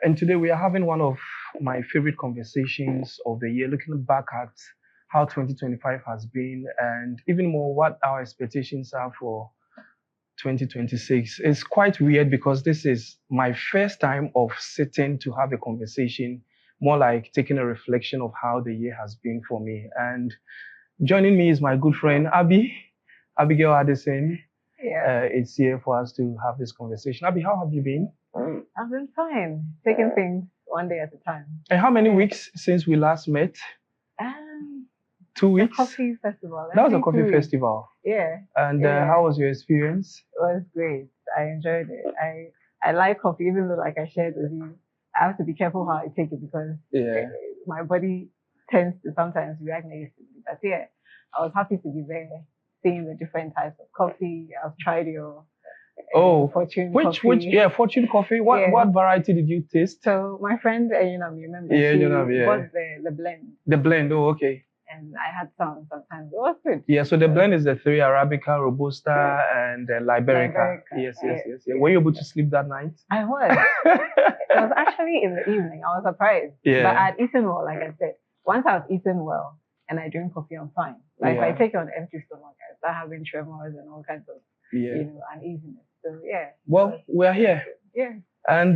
And today we are having one of my favorite conversations of the year, looking back at how 2025 has been and even more what our expectations are for 2026. It's quite weird because this is my first time of sitting to have a conversation, more like taking a reflection of how the year has been for me. And joining me is my good friend Abigail Addison. Yeah, It's here for us to have this conversation. Abby, how have you been? I've been fine, taking things one day at a time. And how many weeks since we last met? Um, 2 weeks? The coffee festival. That was a coffee festival. Yeah. And Yeah. how was your experience? It was great. I enjoyed it. I like coffee, even though, like I shared with you, I have to be careful how I take it because my body tends to sometimes react negatively. But yeah, I was happy to be there, seeing the different types of coffee. I've tried your Fortune coffee. Fortune coffee. What variety did you taste? So my friend, you remember? Yeah, she bought the blend. The blend. Oh, okay. And I had some sometimes. It was good. Yeah, so the blend is the three Arabica, Robusta, and Liberica. Yes. Were you able to sleep that night? I was. It was actually in the evening. I was surprised. Yeah. But I had eaten well, like I said. Once I've eaten well and I drink coffee, I'm fine. Like if I take it on empty stomach, I start having tremors and all kinds of uneasiness. So yeah. Well, we're here. Yeah. And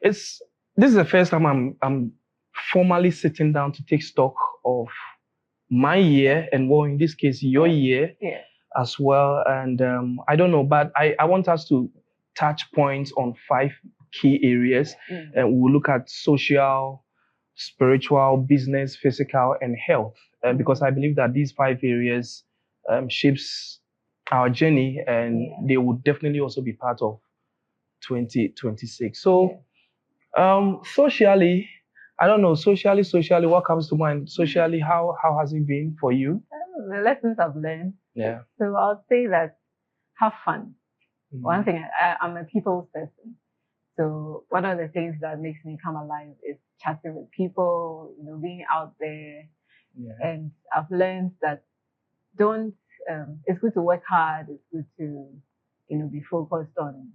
this is the first time I'm formally sitting down to take stock of my year and, well, in this case, your year as well. And I don't know, but I want us to touch points on 5 key areas. And we'll look at social, spiritual, business, physical, and health. Because I believe that these 5 areas shapes our journey, and they will definitely also be part of 2026. So socially, I don't know, socially, what comes to mind? Socially, how has it been for you? The lessons I've learned. Yeah. So I'll say that have fun. One thing, I'm a people's person. So one of the things that makes me come alive is chatting with people, being out there. Yeah. And I've learned that it's good to work hard. It's good to, be focused on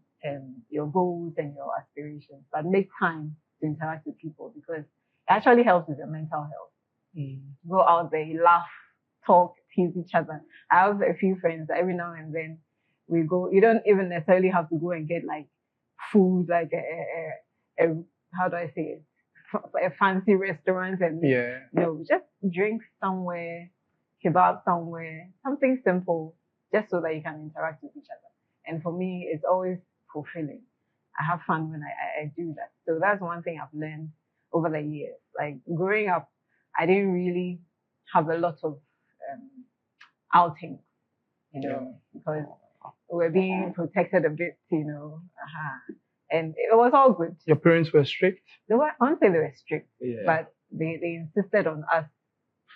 your goals and your aspirations, but make time to interact with people because it actually helps with your mental health. Go out there, laugh, talk, tease each other. I have a few friends that every now and then we go. You don't even necessarily have to go and get like food, like a how do I say it? A fancy restaurant, and just drink somewhere, kebab somewhere, something simple, just so that you can interact with each other. And for me, it's always fulfilling. I have fun when I do that. So that's one thing I've learned over the years. Like growing up, I didn't really have a lot of outings, because we're being protected a bit, and it was all good. Your parents were strict? I won't say they were strict, but they insisted on us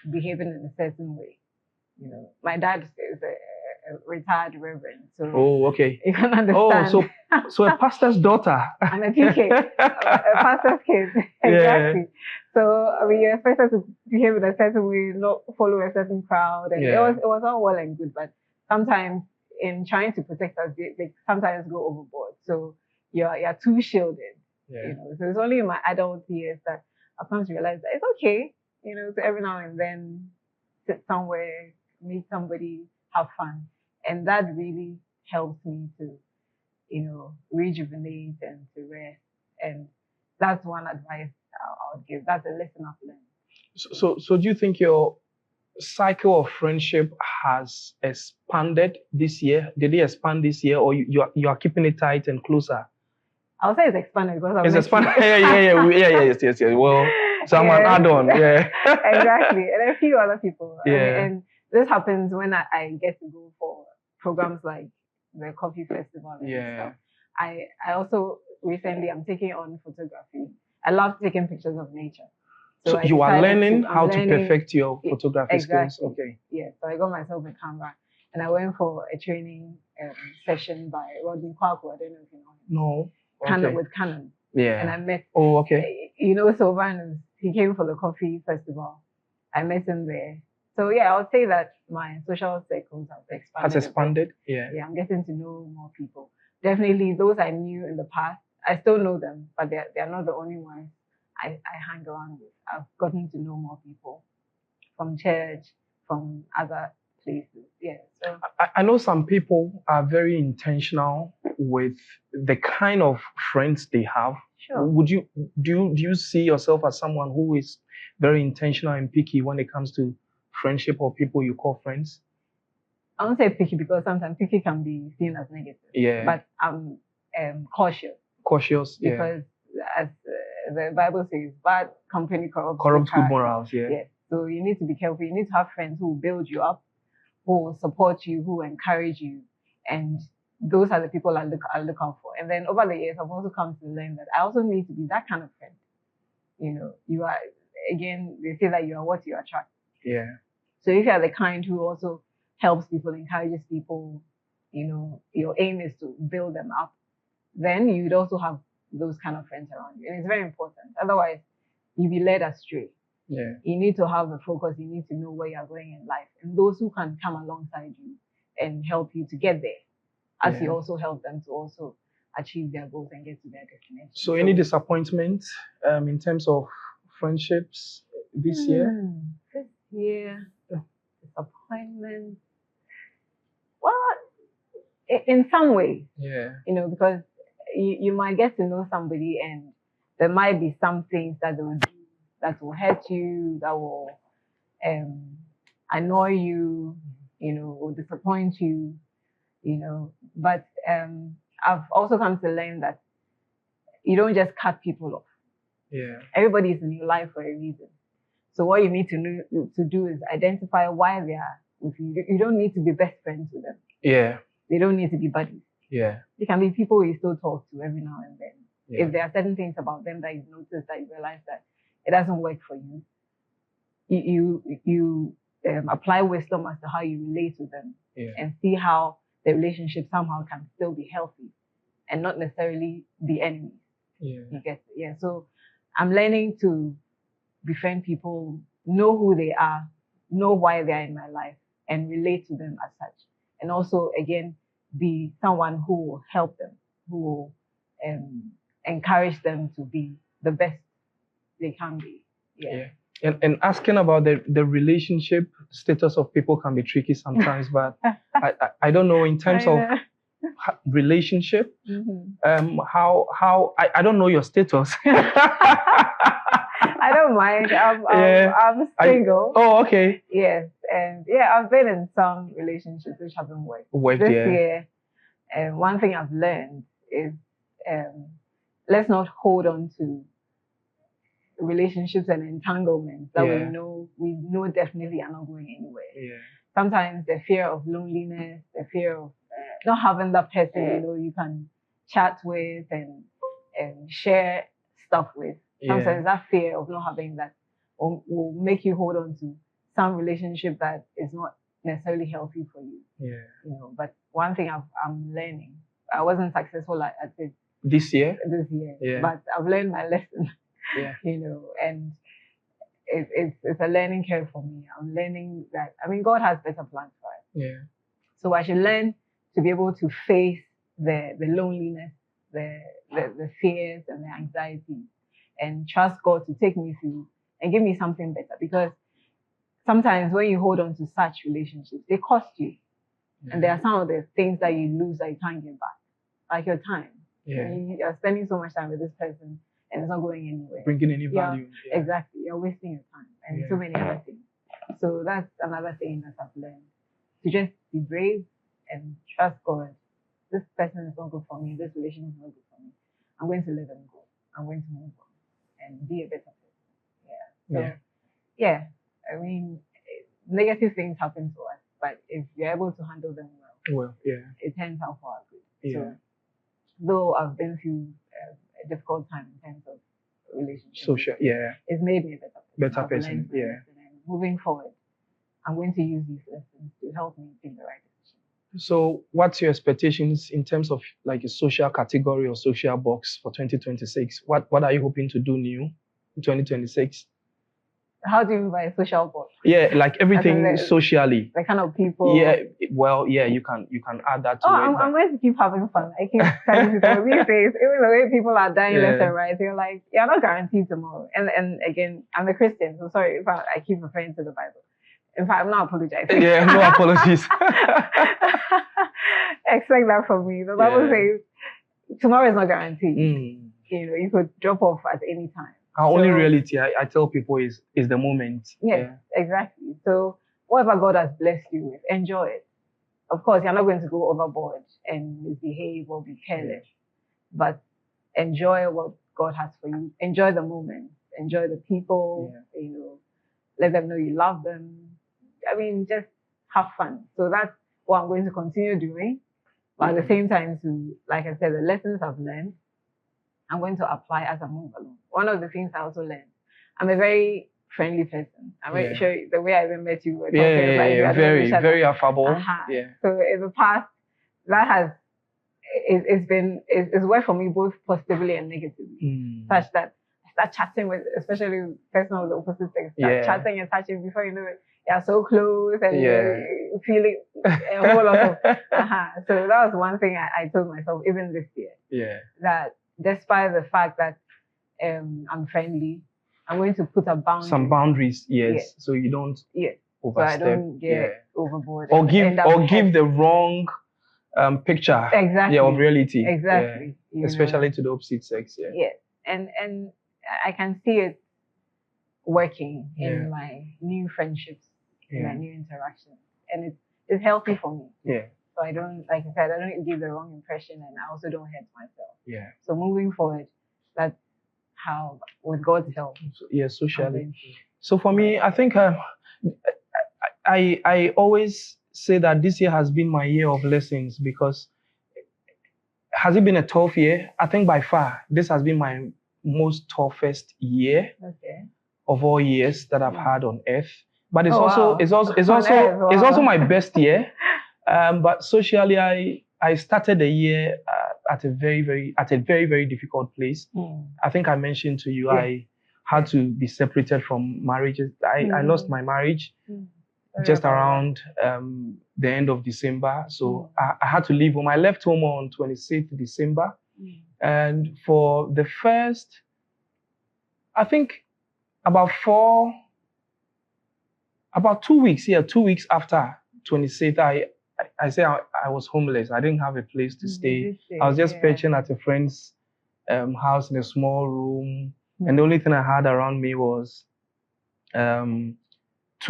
behaving in a certain way. My dad is a retired reverend, so you can understand. So a pastor's daughter. I'm a PK, a pastor's kid, exactly. So you're expected to behave in a certain way, not follow a certain crowd, and it was all well and good, but sometimes in trying to protect us, they sometimes go overboard. So you're too shielded. So it's only in my adult years that I've come to realize that it's okay, to every now and then sit somewhere, meet somebody, have fun. And that really helps me to, rejuvenate and to rest. And that's one advice I would give. That's a lesson I've learned. So do you think your cycle of friendship has expanded this year? Did it expand this year, or you are keeping it tight and closer? I'll say it's expanded because it's expanded. Yes. Well, so I'm an add-on. Yeah. Exactly, and a few other people. Yeah. And this happens when I get to go for programs like the coffee festival and stuff. I also recently I'm taking on photography. I love taking pictures of nature. So you are learning how to perfect your photography skills. Okay. Yeah. So I got myself a camera and I went for a training session by Rodney Kwaku. I don't know if you know him. No. Canon with Canon. Yeah. And I met. Oh, okay. Sylvanus. He came for the coffee festival. I met him there. So I would say that my social circles have expanded. Has expanded? Yeah. Yeah, I'm getting to know more people. Definitely those I knew in the past, I still know them, but they're not the only ones I hang around with. I've gotten to know more people from church, from other places. Yeah. So I know some people are very intentional with the kind of friends they have. sure. Do you see yourself as someone who is very intentional and picky when it comes to friendship or people you call friends? I won't say picky because sometimes picky can be seen as negative. Yeah. But I'm cautious Cautious. Yeah. because, as the Bible says, bad company corrupts Corrupt good character. morals. Yeah. Yes. So you need to be careful. You need to have friends who will build you up, who will support you, who will encourage you, and those are the people I look out for. And then over the years, I've also come to learn that I also need to be that kind of friend. You know, you are, again, they say that you are what you attract. Yeah. So if you are the kind who also helps people, encourages people, you know, your aim is to build them up, then you'd also have those kind of friends around you. And it's very important. Otherwise, you'll be led astray. Yeah. You need to have a focus. You need to know where you're going in life. And those who can come alongside you and help you to get there, as you also help them to also achieve their goals and get to their destination. So any disappointment in terms of friendships this year? This year, disappointment. Well, in some ways, Yeah. you know, because you might get to know somebody and there might be some things that they will do that will hurt you, that will annoy you, you know, or disappoint you, you know. But I've also come to learn that you don't just cut people off. Yeah. Everybody is in your life for a reason. So what you need to do is identify why they are with you. You don't need to be best friends with them. Yeah. They don't need to be buddies. Yeah. They can be people you still talk to every now and then. Yeah. If there are certain things about them that you notice that you realize that it doesn't work for you, you apply wisdom as to how you relate with them and see how the relationship somehow can still be healthy and not necessarily be enemies. Yeah. You get it? Yeah. So I'm learning to befriend people, know who they are, know why they are in my life, and relate to them as such. And also, again, be someone who will help them, who will encourage them to be the best they can be. Yeah. And asking about the relationship status of people can be tricky sometimes, but I don't know in terms of relationship, how I don't know your status. I don't mind. I'm single. Oh, okay. Yes, and I've been in some relationships which haven't worked. This year, one thing I've learned is let's not hold on to relationships and entanglements that we know definitely are not going anywhere. Yeah. Sometimes the fear of loneliness, the fear of not having that person you can chat with and share stuff with. Sometimes that fear of not having that will make you hold on to some relationship that is not necessarily healthy for you. Yeah. You know, but one thing I'm learning, I wasn't successful at it this year, but I've learned my lesson. Yeah. You know, and it's a learning curve for me. I'm learning that, I mean, God has better plans for us. Yeah. So I should learn to be able to face the loneliness, the fears and the anxiety, and trust God to take me through and give me something better. Because sometimes when you hold on to such relationships, they cost you. Yeah. And there are some of the things that you lose that you can't get back, like your time. Yeah. You are spending so much time with this person and it's not going anywhere. Bringing any value. Yeah. Exactly. You're wasting your time and so many other things. So that's another thing that I've learned. To just be brave and trust God. This person is not good for me. This relationship is not good for me. I'm going to let them go. I'm going to move on and be a better person. Yeah. So, I mean, negative things happen to us, but if you're able to handle them well, it turns out for our good. Yeah. So, though I've been through a difficult time in terms of relationships, it's made me a better person. Yeah. And moving forward, I'm going to use these lessons to help me take the right decision. So what's your expectations in terms of like a social category or social box for 2026? What are you hoping to do new in 2026? How do you mean by social bond? Yeah, like everything socially. The kind of people. Yeah, well, yeah, you can add that to it. I'm going to keep having fun. I keep telling people these days, even the way people are dying left and right, you're like, you're not guaranteed tomorrow. And again, I'm a Christian, so sorry if I keep referring to the Bible. In fact, I'm not apologizing. Yeah, no apologies. Expect that from me. The Bible says tomorrow is not guaranteed. You know, you could drop off at any time. Our only reality, I tell people, is the moment. Yes, exactly. So whatever God has blessed you with, enjoy it. Of course, you're not going to go overboard and misbehave or be careless, but enjoy what God has for you. Enjoy the moment. Enjoy the people. You know, let them know you love them. I mean, just have fun. So that's what I'm going to continue doing. But at the same time, like I said, the lessons I've learned, I'm going to apply as I move along. One of the things I also learned, I'm a very friendly person. I'm very sure the way I even met you were talking very affable. Yeah. So in the past, that it's worked for me both positively and negatively. Such that I start chatting with, especially with person of the opposite sex, chatting and touching before you know it. You're so close and you're feeling a whole lot of So that was one thing I told myself even this year. Yeah. That despite the fact that I'm friendly, I'm going to put some boundaries. Yes. So you don't overstep. So I don't get overboard. Or give the wrong picture of reality. Exactly. Yeah. Especially to the opposite sex. Yeah. Yes. And I can see it working in my new friendships, in my new interactions. And it's healthy for me. Yeah. So I don't, like I said, I don't give the wrong impression and I also don't hurt myself. Yeah. So moving forward, that's how, with God's help. Socially. So for me, I think I always say that this year has been my year of lessons because has it been a tough year? I think by far, this has been my most toughest year of all years that I've had on earth. But it's also my best year. But socially, I started the year at a very, very difficult place. I think I mentioned to you, I had to be separated from marriages. I lost my marriage just around the end of December. So I had to leave home. I left home on 26th December. And for the first, I think about 2 weeks, 2 weeks after 26th, I say I was homeless. I didn't have a place to stay. I was just pitching at a friend's house in a small room. And the only thing I had around me was 2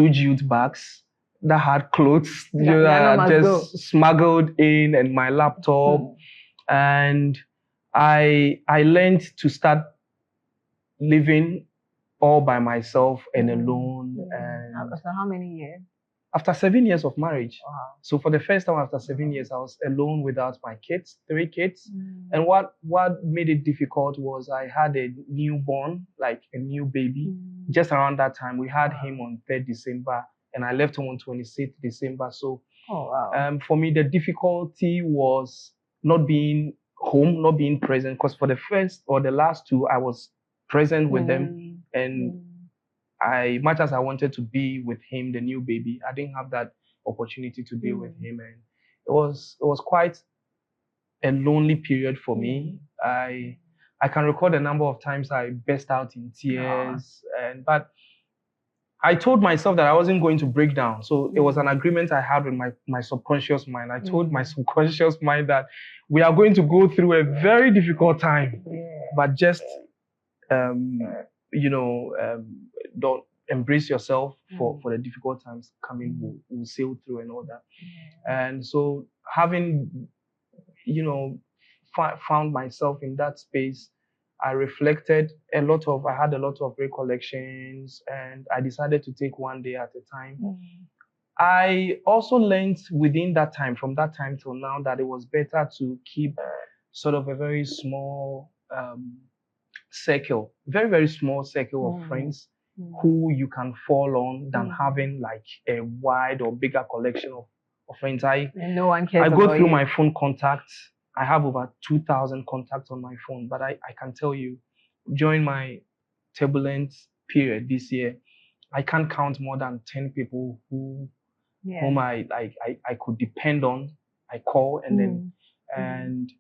jute bags that had clothes just smuggled in and my laptop. And I learned to start living all by myself and alone. And so how many years? After 7 years of marriage. Wow. So for the first time after 7 years, I was alone without my kids, 3 kids. And what made it difficult was I had a newborn, like a new baby. Just around that time, we had him on 3rd December and I left him on 26th December. So for me, the difficulty was not being home, not being present, because for the first or the last 2, I was present with them. And much as I wanted to be with him, the new baby, I didn't have that opportunity to be with him. And it was quite a lonely period for me. I can record a number of times I burst out in tears. But I told myself that I wasn't going to break down. So it was an agreement I had with my subconscious mind. I told my subconscious mind that we are going to go through a very difficult time, but just don't embrace yourself for the difficult times coming. We'll sail through and all that. And so having, found myself in that space, I reflected I had a lot of recollections and I decided to take one day at a time. I also learned within that time, from that time till now, that it was better to keep sort of a very small circle, very, very small circle of friends who you can fall on than having like a wide or bigger collection of friends. No one cares. I go through my phone contacts. I have over 2,000 contacts on my phone, but I can tell you, during my turbulent period this year, I can't count more than 10 people whom I could depend on. I call and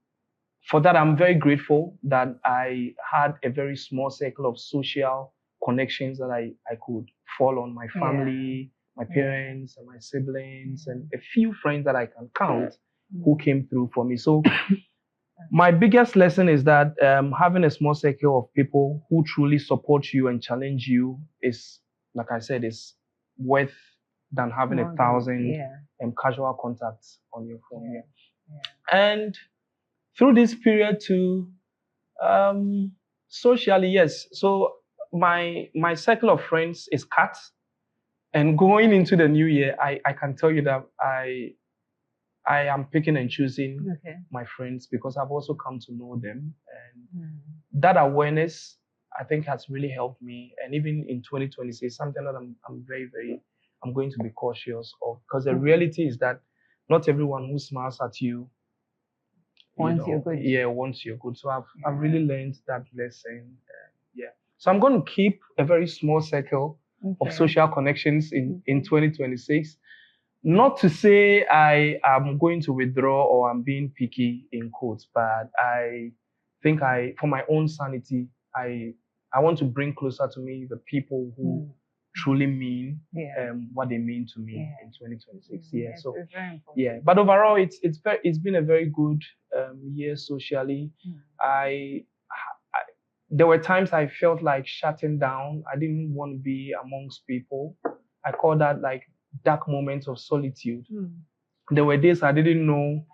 for that I'm very grateful that I had a very small circle of social connections that I could fall on, my family, my parents and my siblings and a few friends that I can count who came through for me. So my biggest lesson is that having a small circle of people who truly support you and challenge you is, like I said, is worth than having 1,000 casual contacts on your phone. And through this period too, socially, yes. So my circle of friends is cut. And going into the new year, I can tell you that I am picking and choosing my friends because I've also come to know them. And that awareness, I think, has really helped me. And even in 2026, something that I'm going to be cautious of, because the reality is that not everyone who smiles at you wants your good. Yeah, wants your good. So I've really learned that lesson. So I'm going to keep a very small circle of social connections in 2026. Not to say I am going to withdraw or I'm being picky in quotes, but I think for my own sanity, I want to bring closer to me the people who truly mean what they mean to me in 2026. So it's very important. But overall, it's been a very good year socially. There were times I felt like shutting down. I didn't want to be amongst people. I call that like dark moments of solitude. There were days I didn't know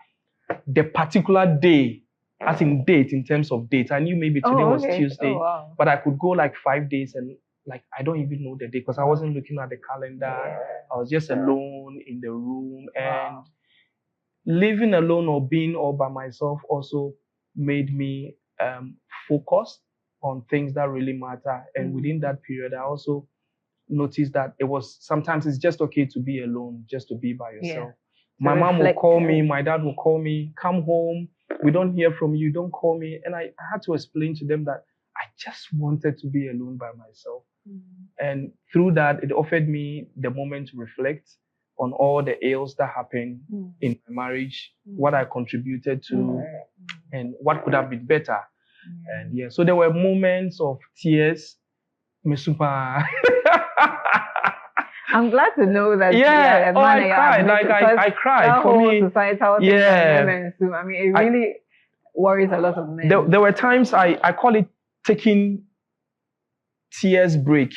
the particular day, as in date, in terms of date. I knew maybe today was Tuesday, but I could go like 5 days and like I don't even know the day because I wasn't looking at the calendar. I was just alone in the room, and living alone or being all by myself also made me focus on things that really matter. And within that period, I also noticed that sometimes it's just okay to be alone, just to be by yourself. My mom will call me, my dad will call me, come home, we don't hear from you, don't call me. And I had to explain to them that I just wanted to be alone by myself. And through that, it offered me the moment to reflect on all the ills that happened in my marriage, what I contributed to, and what could have been better. And so there were moments of tears. I'm glad to know that. I cried. I cried. For me, societal thing. I mean, it really worries a lot of men. There were times I call it taking tears break.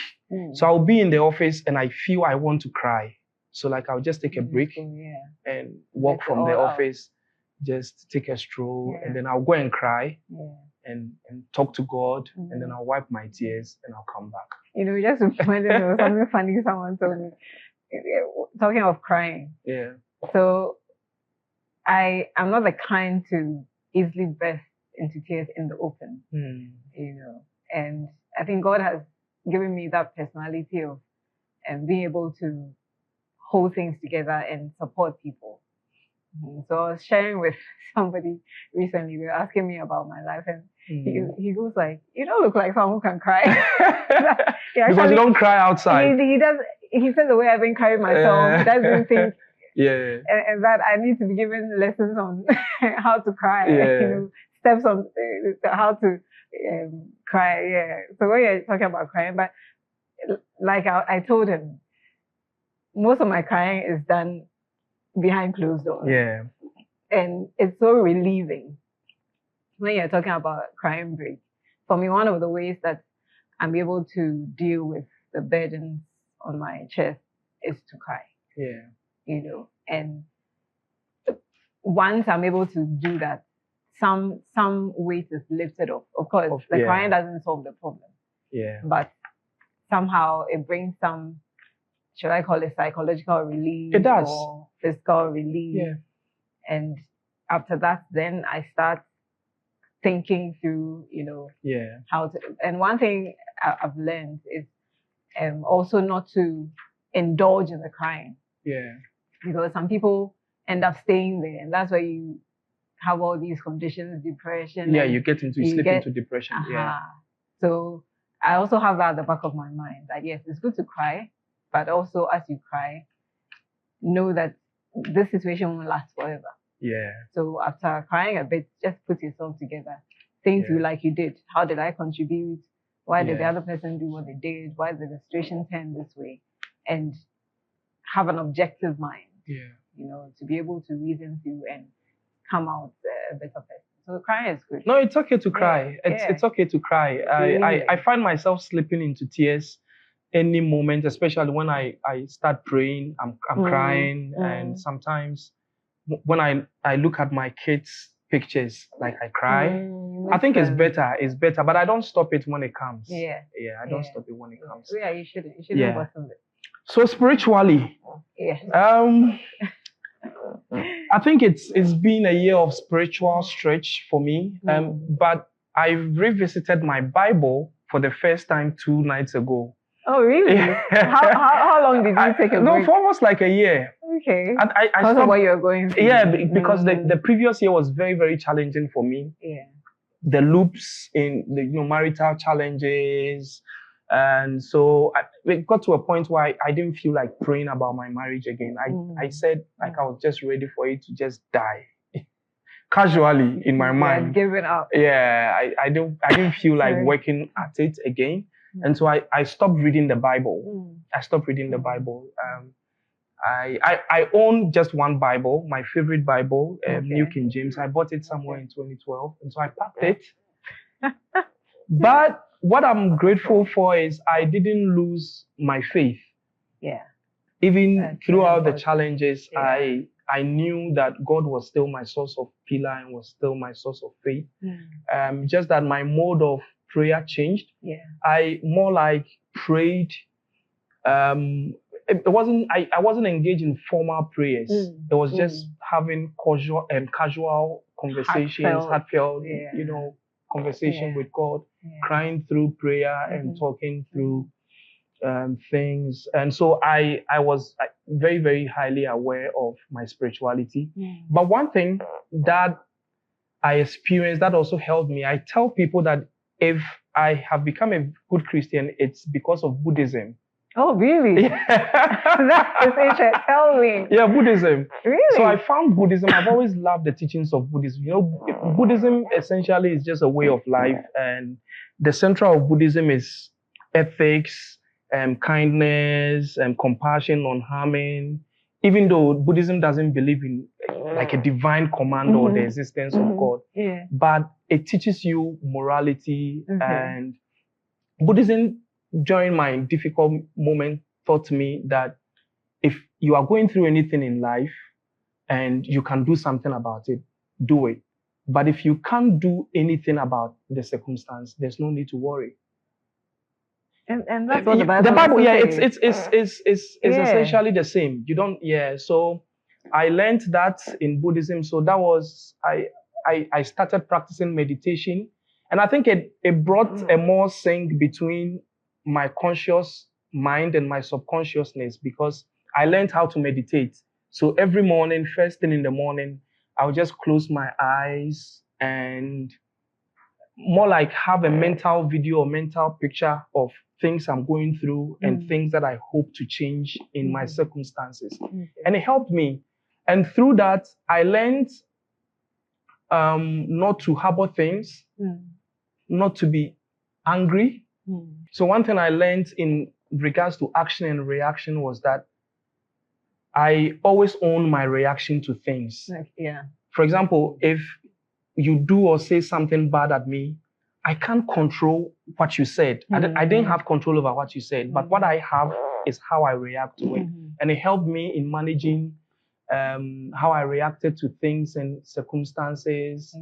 So I'll be in the office and I feel I want to cry. So like I'll just take a break and walk from the office, just take a stroll, and then I'll go and cry. And talk to God, and then I'll wipe my tears and I'll come back. You know, just reminded me of something funny someone told me. Talking of crying. So I'm not the kind to easily burst into tears in the open. You know, and I think God has given me that personality of being able to hold things together and support people. So I was sharing with somebody recently. They were asking me about my life, and he goes like, "You don't look like someone who can cry." Because you don't cry outside. He does. He said the way I've been carrying myself, he doesn't think. And that I need to be given lessons on how to cry. You know, steps on how to cry. So when you're talking about crying, but like I told him, most of my crying is done behind closed doors. And it's so relieving when you're talking about crying break. For me, one of the ways that I'm able to deal with the burdens on my chest is to cry. You know, and once I'm able to do that, some weight is lifted off. Of course, the crying doesn't solve the problem. But somehow it brings some, should I call it psychological relief? It does. Or physical relief. And after that, then I start thinking through, you know, how to. And one thing I've learned is also not to indulge in the crying. Because some people end up staying there, and that's why you have all these conditions, depression. You slip into depression. So I also have that at the back of my mind that yes, it's good to cry, but also as you cry, know that this situation won't last forever. Yeah. So after crying a bit, just put yourself together. Things you like you did. How did I contribute? Why did the other person do what they did? Why did the situation turn this way? And have an objective mind. Yeah. You know, to be able to reason through and come out a better person. So crying is good. No, it's okay to cry. It's okay to cry. I find myself slipping into tears any moment, especially when I start praying. I'm crying, and sometimes when I look at my kids' pictures, like I cry. I think it's better, but I don't stop it when it comes. Yeah, I don't stop it when it comes. Yeah, you shouldn't bottom it. So spiritually, I think it's been a year of spiritual stretch for me. But I revisited my Bible for the first time 2 nights ago. Oh, really? How long did you take a break? No, for almost like a year. Okay. And I because of what you're going through. Yeah, because the previous year was very, very challenging for me. Yeah. The loops in the marital challenges. And so it got to a point where I didn't feel like praying about my marriage again. I said like I was just ready for it to just die. Casually in my mind. Giving up. Yeah, I didn't feel like working at it again. And so I stopped reading the Bible. I stopped reading the Bible. I own just one Bible, my favorite Bible, New King James. I bought it somewhere in 2012. And so I packed it. But what I'm grateful for is I didn't lose my faith. Yeah. Even throughout the challenges, I knew that God was still my source of pillar and was still my source of faith. Just that my mode of prayer changed. Yeah. I more like prayed. It wasn't. I wasn't engaged in formal prayers. It was just having casual conversations, heartfelt, conversation with God, crying through prayer and talking through things. And so I was very, very highly aware of my spirituality. But one thing that I experienced that also helped me, I tell people that if I have become a good Christian, it's because of Buddhism. Oh, really? That is interesting. Tell me. Yeah, Buddhism. Really? So I found Buddhism. I've always loved the teachings of Buddhism. Buddhism essentially is just a way of life, and the central of Buddhism is ethics and kindness and compassion, non-harming. Even though Buddhism doesn't believe in like a divine command or the existence of God, but it teaches you morality. And Buddhism, during my difficult moment, taught me that if you are going through anything in life and you can do something about it, do it. But if you can't do anything about the circumstance, there's no need to worry. And that's what the Bible it's essentially the same. You don't, So I learned that in Buddhism. So that was, I started practicing meditation. And I think it brought a more sync between my conscious mind and my subconsciousness, because I learned how to meditate. So every morning, first thing in the morning, I'll just close my eyes and more like have a mental video or mental picture of things I'm going through and things that I hope to change in my circumstances. And it helped me. And through that, I learned not to harbor things, not to be angry. So one thing I learned in regards to action and reaction was that I always own my reaction to things. For example, if you do or say something bad at me, I can't control what you said. I didn't have control over what you said, but what I have is how I react to it. And it helped me in managing how I reacted to things and circumstances,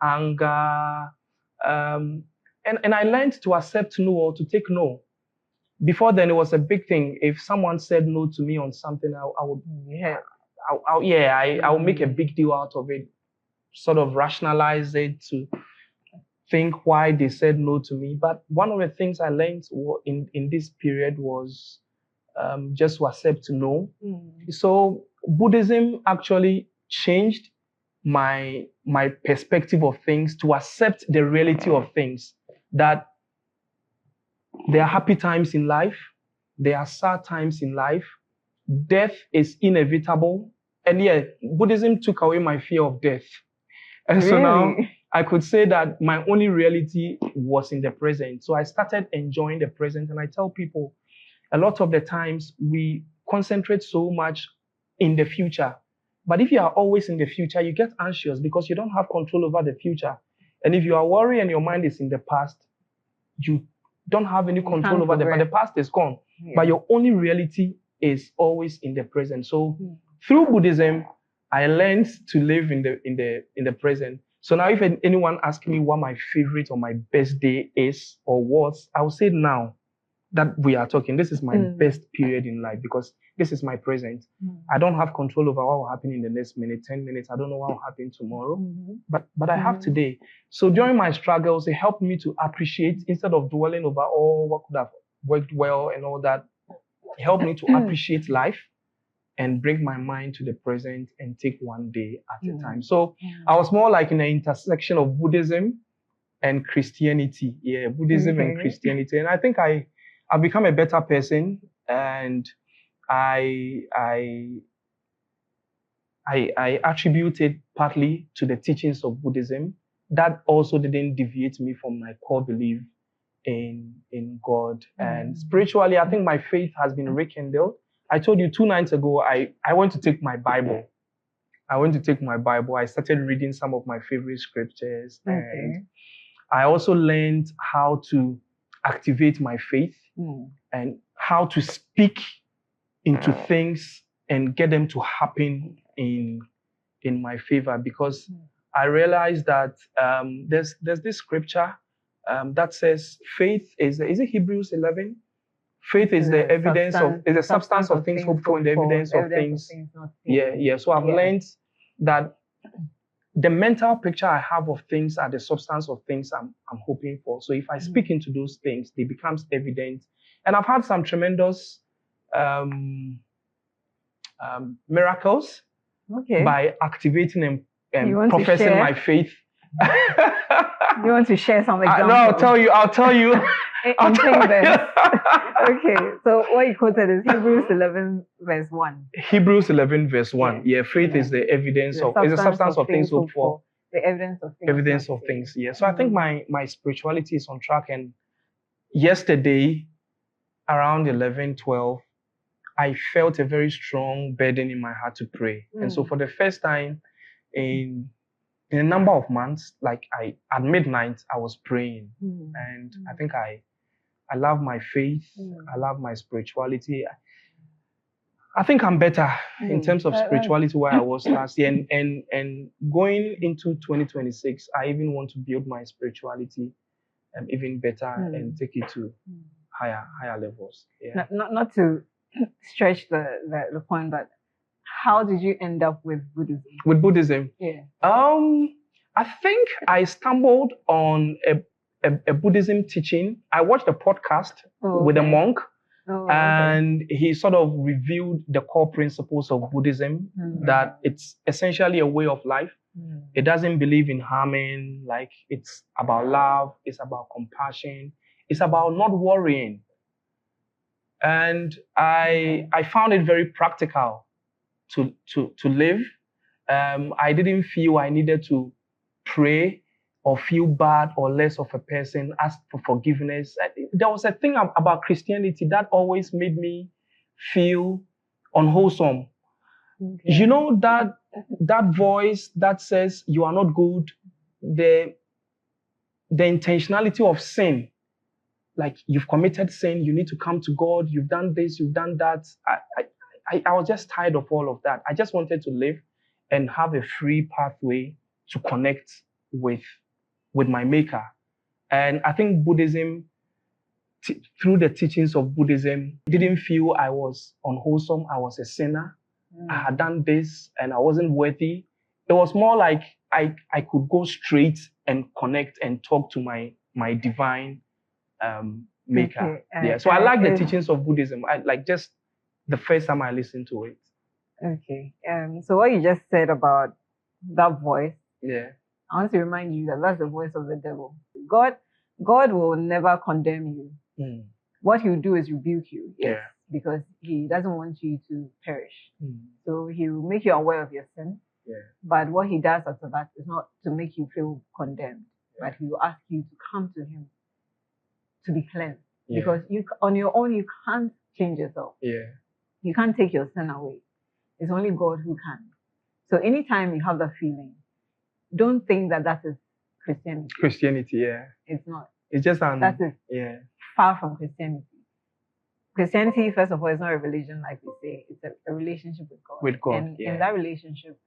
anger. And I learned to accept no or to take no. Before then, it was a big thing. If someone said no to me on something, I would make a big deal out of it, sort of rationalize it to think why they said no to me. But one of the things I learned in this period was just to accept no. So Buddhism actually changed my perspective of things, to accept the reality of things, that There are happy times in life. There are sad times in life. Death is inevitable. And yeah, Buddhism took away my fear of death. And so now I could say that my only reality was in the present. So I started enjoying the present. And I tell people, a lot of the times we concentrate so much in the future. But if you are always in the future, you get anxious because you don't have control over the future. And if you are worried and your mind is in the past, you don't have any control over but the past is gone. Yeah. But your only reality is always in the present. So through Buddhism, I learned to live in the present. So now if anyone asks me what my favorite or my best day is or was, I will say now that we are talking, this is my best period in life because this is my present. I don't have control over what will happen in the next minute, 10 minutes. I don't know what will happen tomorrow, but I have today. So during my struggles, it helped me to appreciate instead of dwelling over all what could have worked well and all that. It helped me to appreciate life and bring my mind to the present and take one day at a time. So I was more like in the intersection of Buddhism and Christianity. Yeah, Buddhism and Christianity. And I think I've become a better person, and I attribute it partly to the teachings of Buddhism. That also didn't deviate me from my core belief in God. And spiritually, I think my faith has been rekindled. I told you 2 nights ago, I went to take my Bible. I started reading some of my favorite scriptures. And I also learned how to activate my faith and how to speak into things and get them to happen in my favor, because I realized that there's this scripture that says faith is it Hebrews 11? Faith is the evidence is the substance of things hoped for and the evidence of things. Yeah. So I've learned that the mental picture I have of things are the substance of things I'm hoping for. So if I speak into those things, they become evident. And I've had some tremendous miracles by activating and professing my faith. You want to share some examples? No, I'll tell you. Okay, so what you quoted is Hebrews 11 verse 1. Hebrews 11 verse 1. Yeah, faith is the evidence is the substance of things hoped for. The evidence of things. Yeah. So I think my spirituality is on track. And yesterday, around 11, 12, I felt a very strong burden in my heart to pray. And so for the first time in a number of months, like at midnight, I was praying. And I think I love my faith. I love my spirituality. I think I'm better in terms of spirituality where I was last year. And going into 2026, I even want to build my spirituality even better and take it to higher levels. Yeah. Not to stretch the point, but how did you end up with Buddhism? With Buddhism? Yeah. I think I stumbled on a Buddhism teaching. I watched a podcast with a monk, and he sort of revealed the core principles of Buddhism, that it's essentially a way of life. It doesn't believe in harming, like it's about love, it's about compassion, it's about not worrying. And I found it very practical to live. I didn't feel I needed to pray or feel bad or less of a person, ask for forgiveness. There was a thing about Christianity that always made me feel unwholesome. You know, that voice that says you are not good, the intentionality of sin, like you've committed sin, you need to come to God, you've done this, you've done that. I was just tired of all of that. I just wanted to live and have a free pathway to connect with my maker. And I think Buddhism, through the teachings of Buddhism, didn't feel I was unwholesome, I was a sinner. I had done this and I wasn't worthy. It was more like I could go straight and connect and talk to my divine maker. So I like the teachings of Buddhism. I like just the first time I listened to it. Okay. So what you just said about that voice, I want to remind you that that's the voice of the devil. God will never condemn you. What he'll do is rebuke you, yes, because he doesn't want you to perish. So he'll make you aware of your sin. But what he does after that is not to make you feel condemned, but he will ask you to come to him to be cleansed. Because you, on your own, you can't change yourself. You can't take your sin away. It's only God who can. So anytime you have that feeling, don't think that that is Christianity. Christianity, It's not. It's just that is far from Christianity. Christianity, first of all, is not a religion like we say. It's a relationship with God. With God, and in that relationship,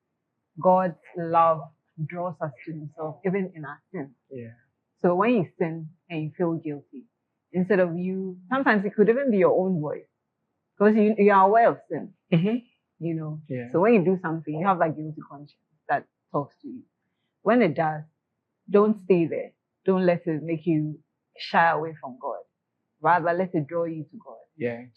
God's love draws us to himself, even in our sin. So when you sin and you feel guilty, instead of you, sometimes it could even be your own voice, because you are aware of sin. You know. So when you do something, you have that guilty conscience that talks to you. When it does, don't stay there. Don't let it make you shy away from God. Rather, let it draw you to God.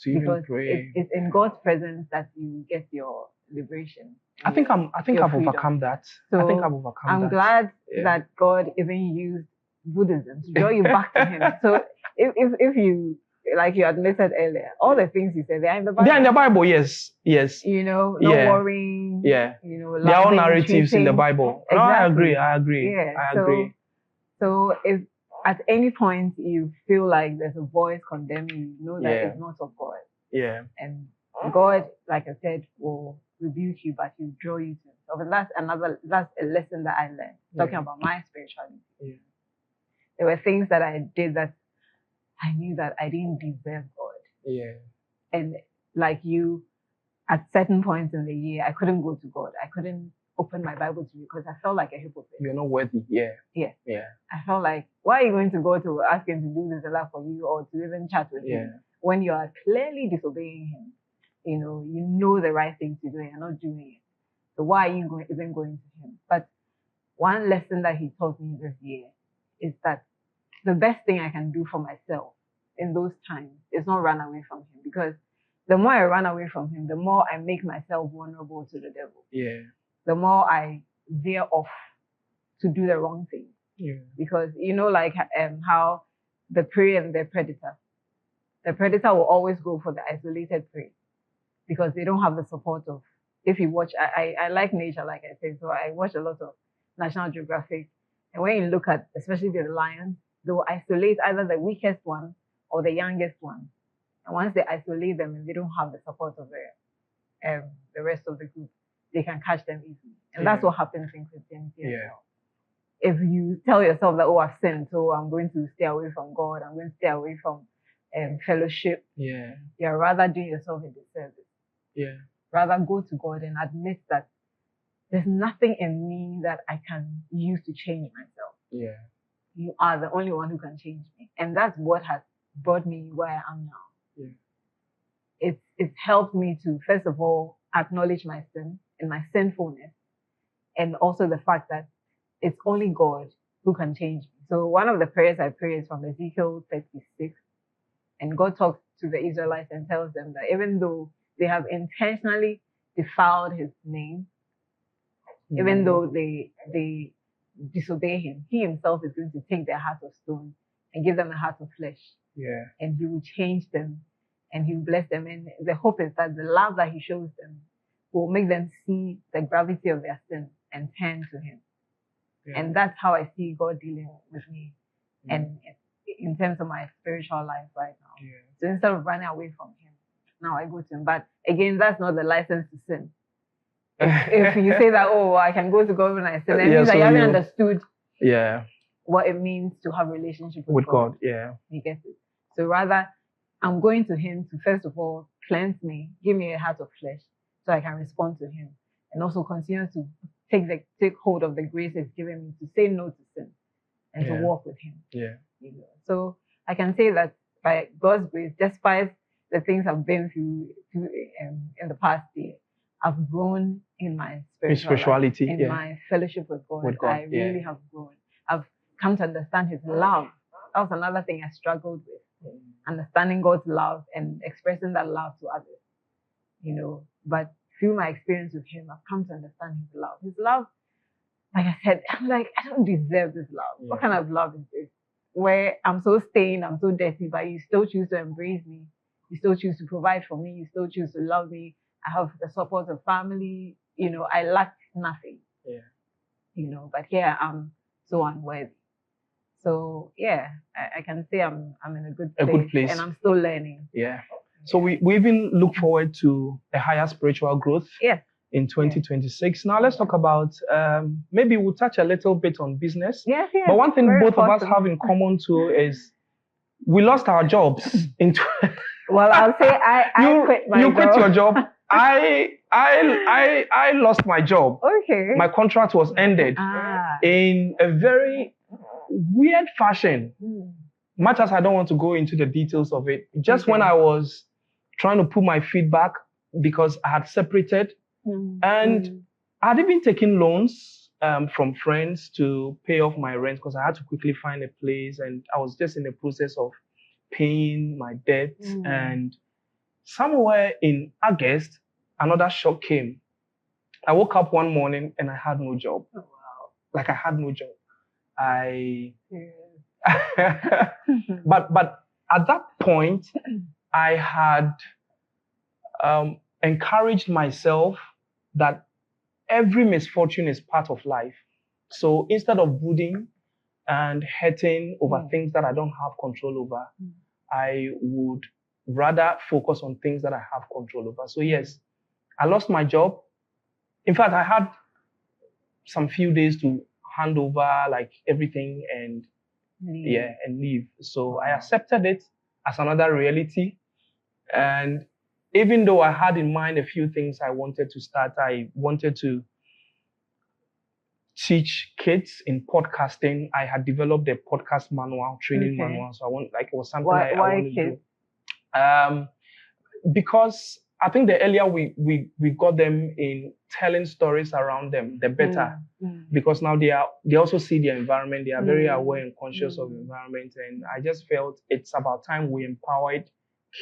To even pray. It's in God's presence that you get your liberation. I think I've overcome that. So I think I've overcome that. I'm glad that God even used Buddhism to draw you back to him. So if you, like you admitted earlier, all the things you said, they're in the Bible. They're in the Bible, yes. You know, no worrying. You know, they're all narratives in the Bible. Exactly. No, I agree. I agree. So if at any point you feel like there's a voice condemning you, know that it's not of God. And God, like I said, will rebuke you, but he'll draw you to himself. And that's a lesson that I learned, talking about my spirituality. There were things that I did that I knew that I didn't deserve God. And like you, at certain points in the year, I couldn't go to God. I couldn't open my Bible to you because I felt like a hypocrite. You're not worthy. I felt like, why are you going to go to ask him to do this a lot for you, or to even chat with him when you are clearly disobeying him? You know the right thing to do and you're not doing it. So why are you even going to him? But one lesson that he taught me this year is that the best thing I can do for myself in those times is not run away from him, because the more I run away from him, the more I make myself vulnerable to the devil. The more I veer off to do the wrong thing. Because like how the prey and the predator will always go for the isolated prey, because they don't have the support of, if you watch, I like nature, like I said, so I watch a lot of National Geographic, and when you look at, especially the lions, they will isolate either the weakest one or the youngest one. And once they isolate them and they don't have the support of the rest of the group, they can catch them easily. And that's what happens in Christianity as well. If you tell yourself that, oh, I've sinned, so I'm going to stay away from God, I'm going to stay away from fellowship, you're rather doing yourself a disservice. Rather go to God and admit that there's nothing in me that I can use to change myself. You are the only one who can change me. And that's what has brought me where I am now. It's helped me to, first of all, acknowledge my sin and my sinfulness, and also the fact that it's only God who can change me. So one of the prayers I pray is from Ezekiel 36. And God talks to the Israelites and tells them that even though they have intentionally defiled his name, even though they disobey him, he himself is going to take their heart of stone and give them a heart of flesh. And he will change them and he will bless them. And the hope is that the love that he shows them will make them see the gravity of their sin and turn to him. And that's how I see God dealing with me and in terms of my spiritual life right now. So instead of running away from him, now I go to him. But again, that's not the license to sin. If you say that, oh, I can go to God when I sin, that means that you haven't understood what it means to have a relationship with God. You get it? So rather, I'm going to him to, first of all, cleanse me, give me a heart of flesh so I can respond to him, and also continue to take hold of the grace he's given me to say no to sin and to walk with him. So I can say that by God's grace, despite the things I've been through in the past year, I've grown in my spirituality, life, in my fellowship with God. I really have grown. I've come to understand his love. That was another thing I struggled with, understanding God's love and expressing that love to others. But through my experience with him, I've come to understand his love. His love, like I said, I'm like, I don't deserve this love. What kind of love is this? where I'm so stained, I'm so dirty, but you still choose to embrace me. You still choose to provide for me. You still choose to love me. I have the support of family. You know, I lack nothing. Yeah. You know, but here I'm so unworthy. So yeah, I can say I'm in a good place, and I'm still learning. Yeah. So we even look forward to a higher spiritual growth. Yeah. In 2026. Now let's talk about maybe we'll touch a little bit on business. Yes. But one thing both of us have in common too is we lost our jobs in. Well, I'll say I quit my job. You quit your job. I lost my job. Okay. My contract was ended in a very weird fashion. Much as I don't want to go into the details of it, just when I was trying to put my feet back because I had separated. And I had even taken loans from friends to pay off my rent because I had to quickly find a place, and I was just in the process of paying my debt. And somewhere in August, another shock came. I woke up one morning and I had no job. Oh, wow. Like I had no job. But at that point, I had encouraged myself that every misfortune is part of life. So instead of brooding and hurting over things that I don't have control over, I would rather focus on things that I have control over. So yes, I lost my job. In fact, I had some few days to hand over like everything and leave. So I accepted it as another reality. And even though I had in mind a few things I wanted to start, I wanted to teach kids in podcasting. I had developed a podcast manual, training manual. So it was something I wanted to do. Because I think the earlier we got them in telling stories around them, the better. Because now they also see their environment. They are very aware and conscious of the environment. And I just felt it's about time we empowered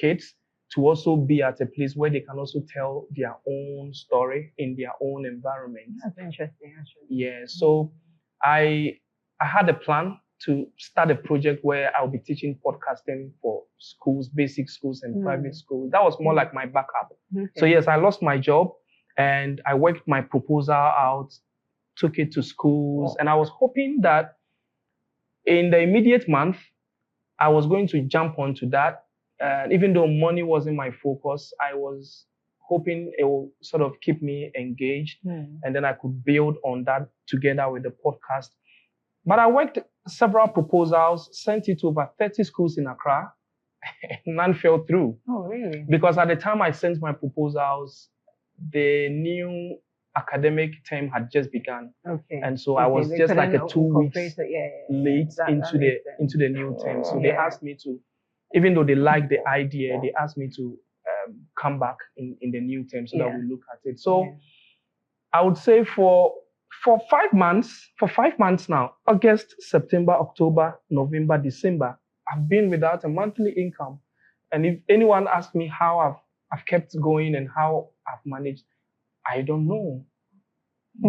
kids to also be at a place where they can also tell their own story in their own environment. That's interesting, actually. Yeah, so I had a plan to start a project where I'll be teaching podcasting for schools, basic schools and private schools. That was more like my backup. So yes, I lost my job and I worked my proposal out, took it to schools, and I was hoping that in the immediate month, I was going to jump onto that. Even though money wasn't my focus, I was hoping it will sort of keep me engaged and then I could build on that together with the podcast. But I worked several proposals, sent it to over 30 schools in Accra, and none fell through. Oh, really? Because at the time I sent my proposals, the new academic term had just begun. Okay. And so I was just like 2 weeks late into the new term. So they asked me to, even though they liked the idea, they asked me to come back in the new term so that we look at it. So I would say for 5 months now, August, September, October, November, December, I've been without a monthly income. And if anyone asks me how I've kept going and how I've managed, I don't know.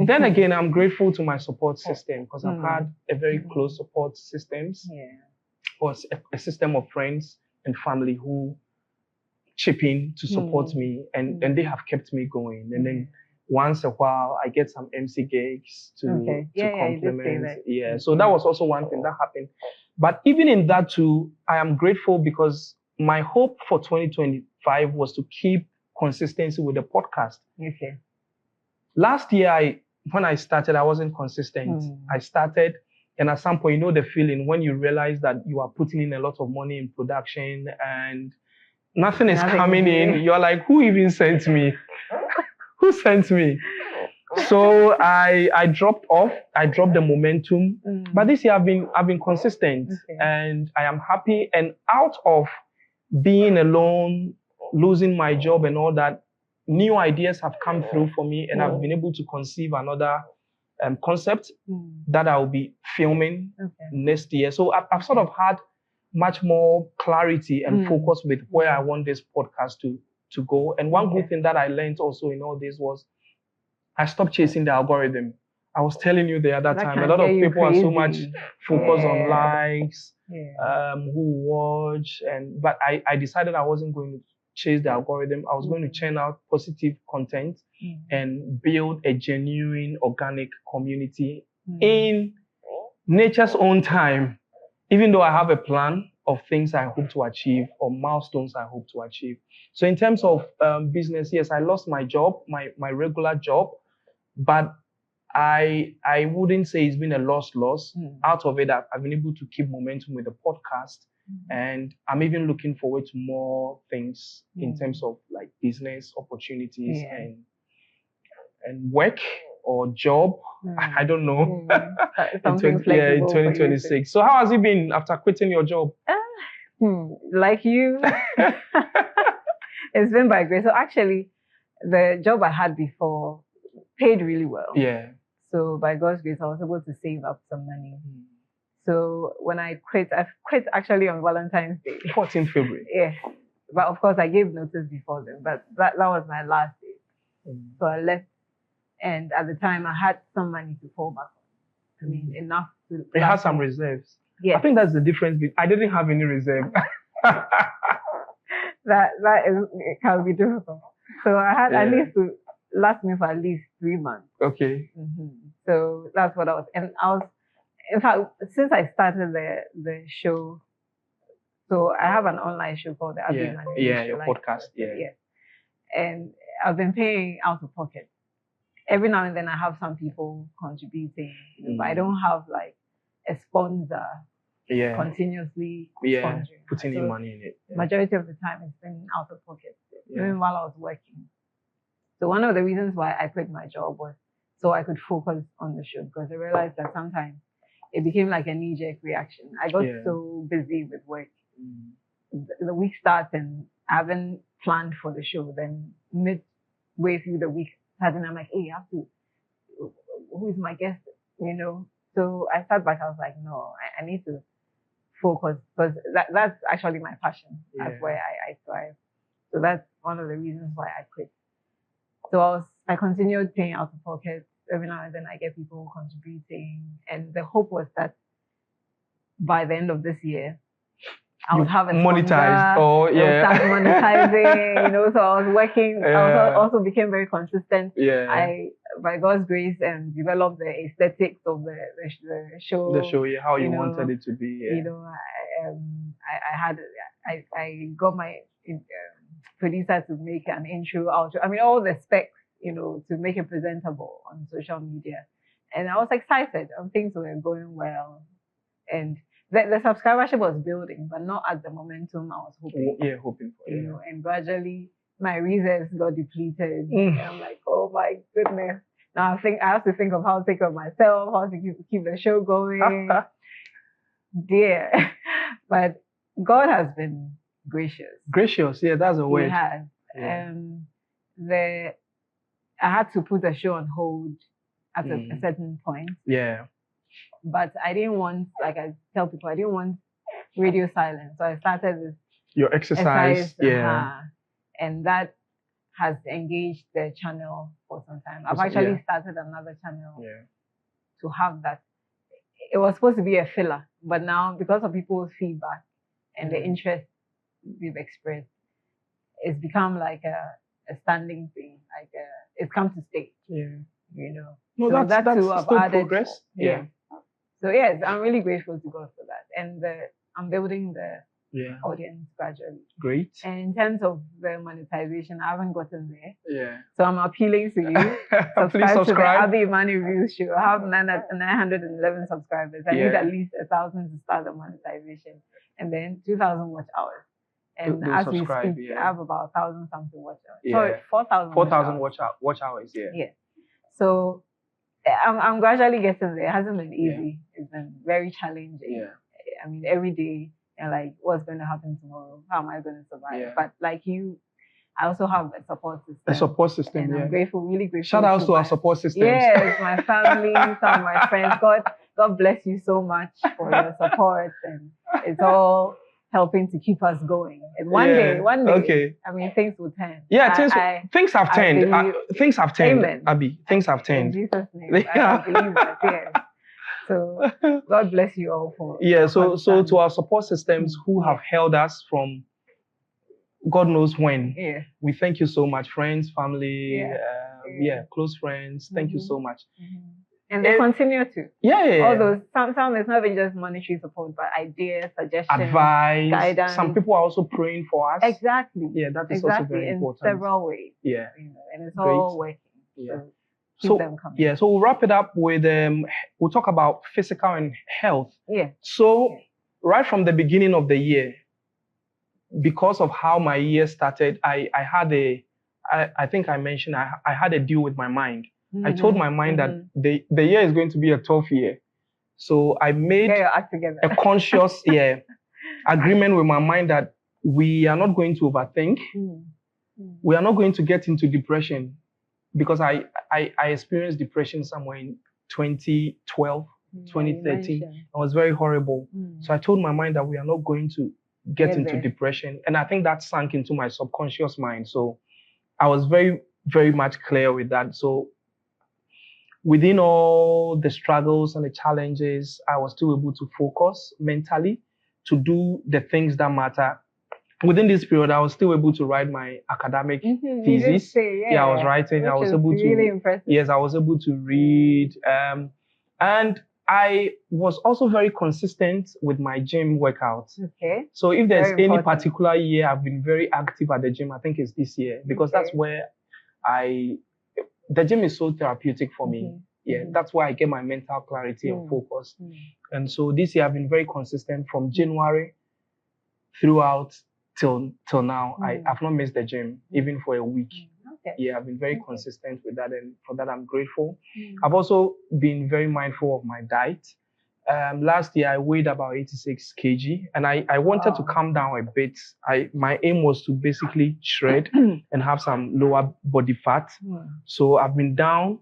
Then again, I'm grateful to my support system because I've had a very close support systems. Or a system of friends and family who chip in to support me, and they have kept me going. And then once a while, I get some MC gigs to complement. So that was also one thing that happened. But even in that too, I am grateful because my hope for 2025 was to keep consistency with the podcast. Last year, when I started, I wasn't consistent. I started, and at some point, you know the feeling when you realize that you are putting in a lot of money in production and nothing is coming in. You're like, who even sent me? Who sent me? So I dropped off. I dropped the momentum. But this year I've been consistent, and I am happy. And out of being alone, losing my job and all that, new ideas have come through for me, and I've been able to conceive another concept that I'll be filming next year. So I've sort of had much more clarity and focus with where I want this podcast to go. And one good thing that I learned also in all this was I stopped chasing the algorithm. I was telling you the other That time, a can lot of get you people are so much crazy. focused on Yeah. likes, Yeah. who watch, but I decided I wasn't going to chase the algorithm. I was going to churn out positive content and build a genuine organic community in nature's own time, even though I have a plan of things I hope to achieve or milestones I hope to achieve. So in terms of business, yes, I lost my job, my regular job, but I wouldn't say it's been a loss. Out of it, I've been able to keep momentum with the podcast, and I'm even looking forward to more things in terms of like business opportunities and work or job. I don't know. In 2026. So how has it been after quitting your job? Like you, it's been by grace. So actually, the job I had before paid really well. Yeah. So by God's grace, I was able to save up some money. So when I quit actually on Valentine's Day. 14th February. Yeah. But of course, I gave notice before then. But that was my last day. So I left. And at the time, I had some money to fall back on. I mean, enough to... You had some reserves. Yeah. I think that's the difference. I didn't have any reserve. It can be difficult. So I had at least to last me for at least 3 months. Okay. So that's what I was. And I was, in fact, since I started the show, so I have an online show called the ABBY IMANI REVEALS Show. Yeah, your podcast. Yeah. And I've been paying out of pocket. Every now and then I have some people contributing, but I don't have like a sponsor continuously sponsoring. Putting in money in it. Majority of the time it's been out of pocket, even while I was working. So one of the reasons why I quit my job was so I could focus on the show, because I realized that sometimes it became like a knee-jerk reaction. I got so busy with work. The week starts and I haven't planned for the show. Then midway through the week, suddenly I'm like, hey, who is my guest? So I sat back, I was like, no, I need to focus, because that's actually my passion. That's where I thrive. So that's one of the reasons why I quit. So I continued paying out of pocket. Every now and then I get people contributing. And the hope was that by the end of this year, I would have a monetized. Start monetizing, so I was working. I also became very consistent. I, by God's grace, developed the aesthetics of the show. The show, how you wanted it to be. I got my producer to make an intro, outro. I mean, all the specs, to make it presentable on social media. And I was excited. Things were going well. And the subscribership was building, but not at the momentum I was hoping. Hoping for. And gradually my reserves got depleted. And I'm like, oh my goodness. Now I have to think of how to take care of myself, how to keep the show going. Dear. But God has been gracious. Gracious, that's a word. He has. I had to put the show on hold at a certain point. But I didn't want, like I tell people, I didn't want radio silence. So I started with your exercise. And that has engaged the channel for some time. I've actually started another channel to have that. It was supposed to be a filler, but now because of people's feedback and the interest we've expressed, it's become like a standing thing. Like it's come to stay. No, so that's still added, progress. So yes, I'm really grateful to God for that. And I'm building the audience gradually. Great. And in terms of the monetization, I haven't gotten there. Yeah. So I'm appealing to you. Please subscribe to the ABBY IMANI REVEALS Show. I have 911 subscribers. I need at least 1,000 to start the monetization. And then 2,000 watch hours. And as we speak, I have about 1,000 something watch hours. Sorry, 4,000 watch hours. Yeah. So I'm gradually getting there. It hasn't been easy. It's been very challenging. I mean, every day, and like, what's going to happen tomorrow? How am I going to survive? But like you, I also have a support system. A support system, and I'm grateful, really grateful. Shout out to our support system. Yes, my family, some of my friends. God bless you so much for your support. And it's all helping to keep us going. And one day, okay. I mean, things will turn. Yeah, things have turned. Things have turned, Amen. Abby. Things have turned. In Jesus' name, I believe that, yeah. So God bless you all for so to our support systems who have held us from God knows when. Yeah. We thank you so much, friends, family, close friends. Thank you so much. And they continue to. Yeah. All those, some it's not even just monetary support, but ideas, suggestions, advice, guidance. Some people are also praying for us. Exactly. Yeah, that is also very important. In several ways. Yeah. And it's all working. Yeah. So them coming. Yeah, so we'll wrap it up with we'll talk about physical and health. Yeah. So right from the beginning of the year, because of how my year started, I think I mentioned I had a deal with my mind. I told my mind that the year is going to be a tough year. So I made a conscious agreement with my mind that we are not going to overthink. We are not going to get into depression, because I experienced depression somewhere in 2012, 2013. It was very horrible. So I told my mind that we are not going to get into depression. And I think that sank into my subconscious mind. So I was very, very much clear with that. So within all the struggles and the challenges, I was still able to focus mentally to do the things that matter. Within this period, I was still able to write my academic thesis. I was writing. Which I was able to. Really impressive. Yes, I was able to read, and I was also very consistent with my gym workouts. Okay. So if there's any particular year I've been very active at the gym, I think it's this year, because that's where the gym is so therapeutic for me. Yeah, that's where I get my mental clarity and focus. And so this year I've been very consistent from January throughout till now. I've not missed the gym even for a week. Yeah, I've been very consistent with that, and for that I'm grateful. I've also been very mindful of my diet. Last year I weighed about 86 kg, and I wanted to calm down a bit. My aim was to basically shred and have some lower body fat. So I've been down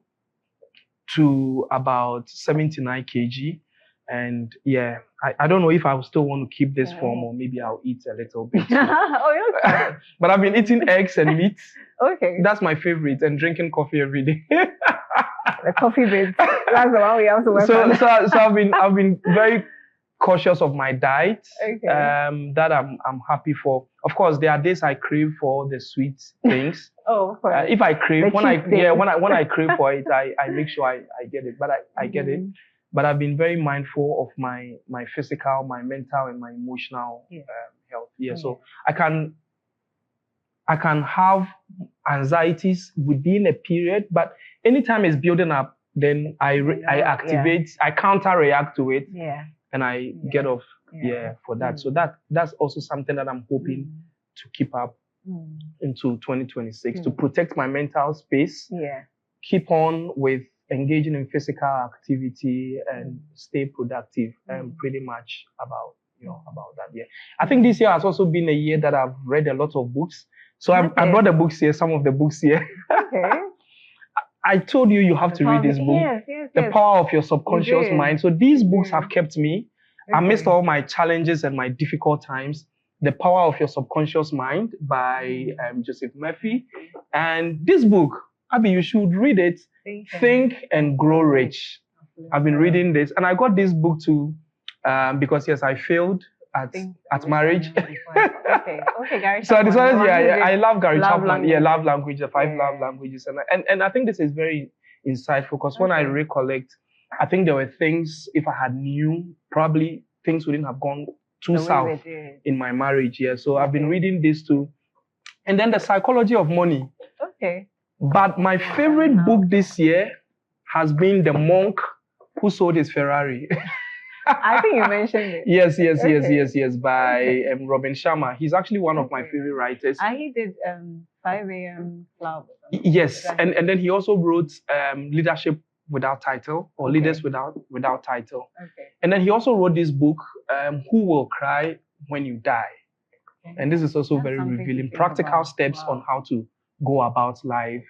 to about 79 kg. And yeah, I don't know if I still want to keep this form, or maybe I'll eat a little bit. But I've been eating eggs and meat. Okay. That's my favorite, and drinking coffee every day. The coffee bit. That's the one we have to work on. So I've been very cautious of my diet. Okay. That I'm happy for. Of course, there are days I crave for the sweet things. If I crave when I crave for it, I make sure I get it. But I get it. But I've been very mindful of my physical, my mental, and my emotional health. So I can have anxieties within a period, but anytime it's building up, then I activate, I counter-react to it, and I get off for that. So that's also something that I'm hoping to keep up into 2026, to protect my mental space, keep on with engaging in physical activity, and stay productive, and pretty much about that. I think this year has also been a year that I've read a lot of books. So I brought the books here, some of the books here. Okay. I told you have to read this book, The Power of Your Subconscious Mind. So these books have kept me amidst all my challenges and my difficult times. The Power of Your Subconscious Mind by Joseph Murphy. And this book, Abby, you should read it. Think and Grow Rich. I've been reading this, and I got this book too because I failed at marriage. Okay, Gary. So I decided, I love Gary Chapman. Love language, the 5 love languages, and I think this is very insightful, because when I recollect, I think there were things, if I had knew, probably things wouldn't have gone too south in my marriage. So I've been reading this too, and then The Psychology of Money. Okay. But my favorite book this year has been The Monk Who Sold His Ferrari. I think you mentioned it. Yes, by Robin Sharma. He's actually one of my favorite writers. He did 5 a.m. Club. Yes, and then he also wrote Leadership Without Title, or Leaders Without Title. Okay. And then he also wrote this book, Who Will Cry When You Die? Okay. And this is also very revealing, practical steps on how to go about life.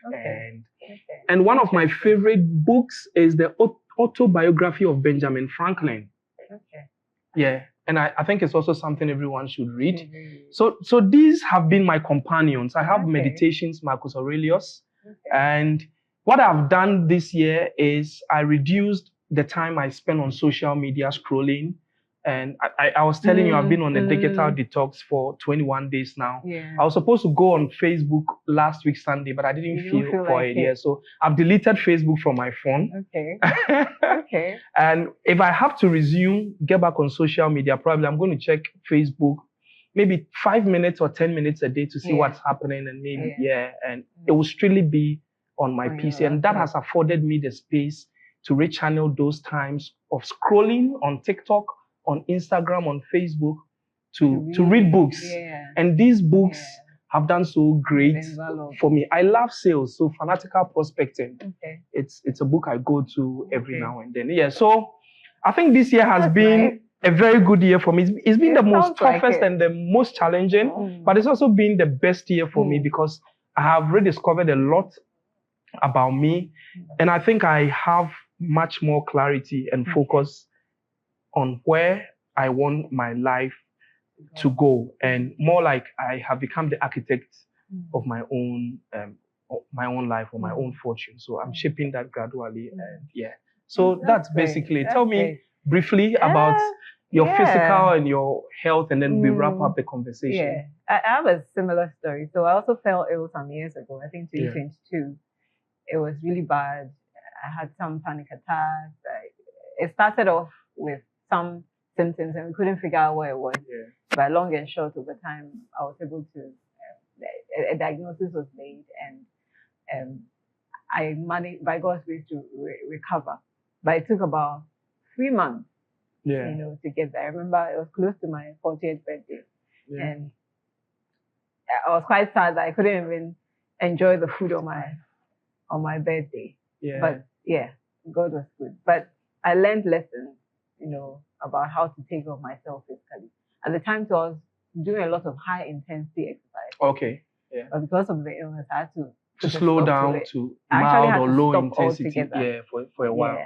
And one of my favorite books is the autobiography of Benjamin Franklin. And I think it's also something everyone should read. So these have been my companions. I have Meditations, Marcus Aurelius. And what I've done this year is I reduced the time I spend on social media scrolling. And I was telling you, I've been on a digital detox for 21 days now. I was supposed to go on Facebook last week, Sunday, but I didn't feel for it. Yeah, so I've deleted Facebook from my phone. And if I have to resume, get back on social media, probably I'm going to check Facebook maybe 5 minutes or 10 minutes a day to see what's happening. And maybe, and it will strictly be on my PC. And that has afforded me the space to rechannel those times of scrolling on TikTok, on Instagram, on Facebook, to read books. And these books have done so great for me. I love sales, so Fanatical Prospecting. It's a book I go to every now and then. Yeah, so I think this year has been a very good year for me. It's been the most toughest and the most challenging, but it's also been the best year for me because I have rediscovered a lot about me, and I think I have much more clarity and focus on where I want my life to go, and more like I have become the architect of my own life or my own fortune. So I'm shaping that gradually, and so that's basically it. Tell me briefly about your physical and your health, and then we wrap up the conversation. I have a similar story. So I also fell ill some years ago, I think 2022. It was really bad. I had some panic attacks. It started off with some symptoms and we couldn't figure out what it was. But long and short, over time, I was able to, a diagnosis was made, and I managed, by God's grace, to recover. But it took about 3 months, to get there. I remember it was close to my 40th birthday. And I was quite sad that I couldn't even enjoy the food on my birthday. But God was good. But I learned lessons, about how to take care of myself physically. At the time, so I was doing a lot of high intensity exercise. But because of the illness, I had to slow down to mild or low intensity. For a while.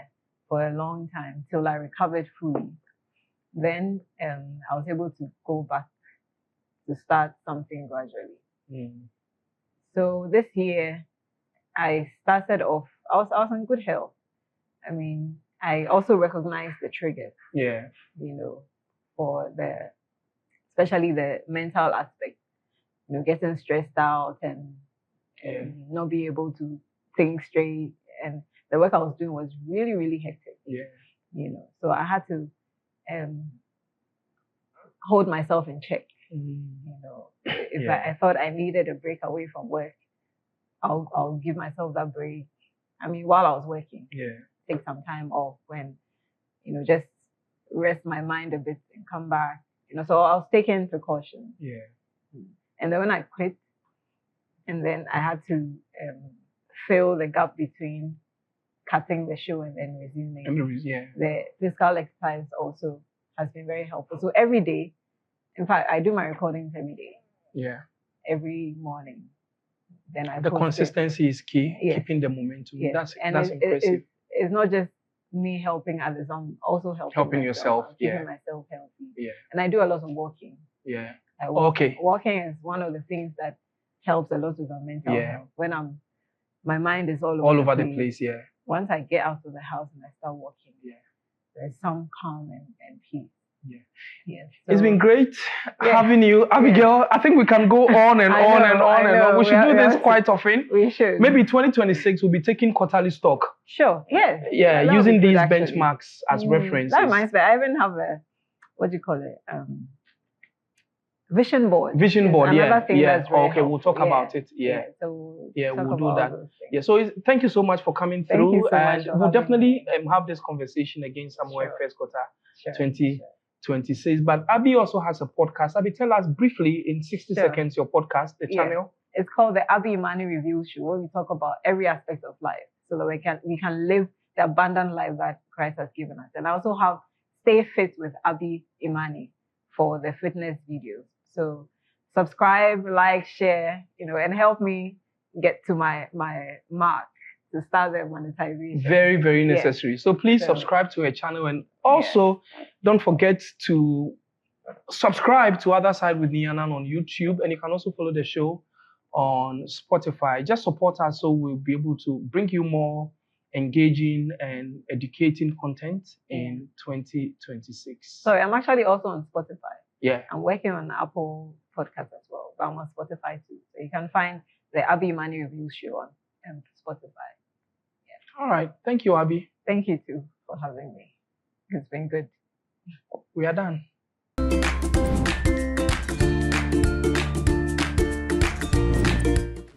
For a long time till I recovered fully. Then I was able to go back to start something gradually. So this year, I started off. I was in good health. I mean, I also recognized the triggers. For especially the mental aspect. Getting stressed out and not being able to think straight. And the work I was doing was really, really hectic. So I had to hold myself in check. If I thought I needed a break away from work, I'll give myself that break. I mean, while I was working, take some time off when, just rest my mind a bit and come back. So I was taking precautions. And then when I quit, and then I had to fill the gap between cutting the show and then resuming. The physical exercise also has been very helpful. So every day, in fact, I do my recordings every day. Every morning. Then the consistency is key, keeping the momentum. That's impressive. It's not just me helping others, I'm also helping yourself. Keeping myself healthy. And I do a lot of walking. Walking is one of the things that helps a lot with our mental health. When my mind is all over the place. Once I get out of the house and I start walking, there's some calm and peace. So, it's been great having you, Abigail. I think we can go on and on and on. We should do this quite often. We should. Maybe 2026 we'll be taking quarterly stock. Sure. Yes. Using these benchmarks as references. That reminds me. I even have what do you call it? Vision board. Another thing that's very helpful. We'll talk about it. So we'll do that. So thank you so much for coming through. Thank you so much. We'll definitely have this conversation again somewhere first quarter 2026. But Abby also has a podcast. Abby, tell us briefly in 60 seconds your podcast, the channel. It's called the ABBY IMANI REVEALS Show, where we talk about every aspect of life so that we can live the abundant life that Christ has given us. And I also have Stay Fit with ABBY IMANI for the fitness videos. So subscribe, like, share, and help me get to my mark to start the monetization. Very, very necessary. So please subscribe to her channel, and also don't forget to subscribe to Otherside with Nii Anang on YouTube, and you can also follow the show on Spotify. Just support us so we'll be able to bring you more engaging and educating content in 2026. Sorry, I'm actually also on Spotify. Yeah. I'm working on Apple Podcast as well, but I'm on Spotify too. So you can find the ABBY IMANI Reveals Show on Spotify. Yeah. All right. Thank you, Abby. Thank you too for having me. It's been good. We are done.